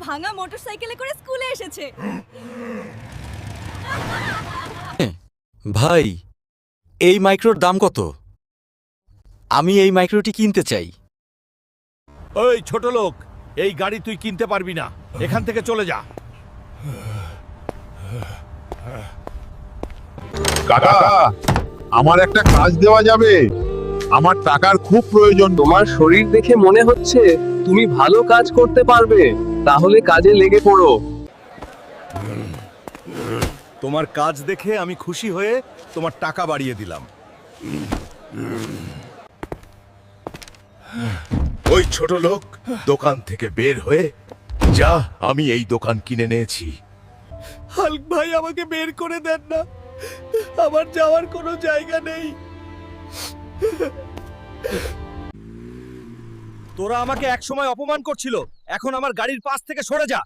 ভাঙা মোটরসাইকেলে করে স্কুলে এসেছে। ভাই, এই মাইক্রোর দাম কত? আমি এই মাইক্রোটি কিনতে চাই। ওই ছোট লোক, এই গাড়ি তুই কিনতে পারবি না, এখান থেকে চলে যা। কাকা, আমার একটা কাজ দেওয়া যাবে? আমার টাকার খুব প্রয়োজন। তোমার শরীর দেখে মনে হচ্ছে তুমি ভালো কাজ করতে পারবে, তাহলে কাজে লেগে পড়ো। তোমার কাজ দেখে আমি খুশি হয়ে তোমার টাকা বাড়িয়ে দিলাম। ওই ছোট লোক, দোকান থেকে বের হয়ে যা, আমি এই দোকান কিনে নিয়েছি। হাল্ক ভাই, আমাকে বের করে দেন না, আমার যাওয়ার কোনো জায়গা নেই। তোরা আমাকে একসময় অপমান করছিল, এখন আমার গাড়ির পাশ থেকে সরে যা।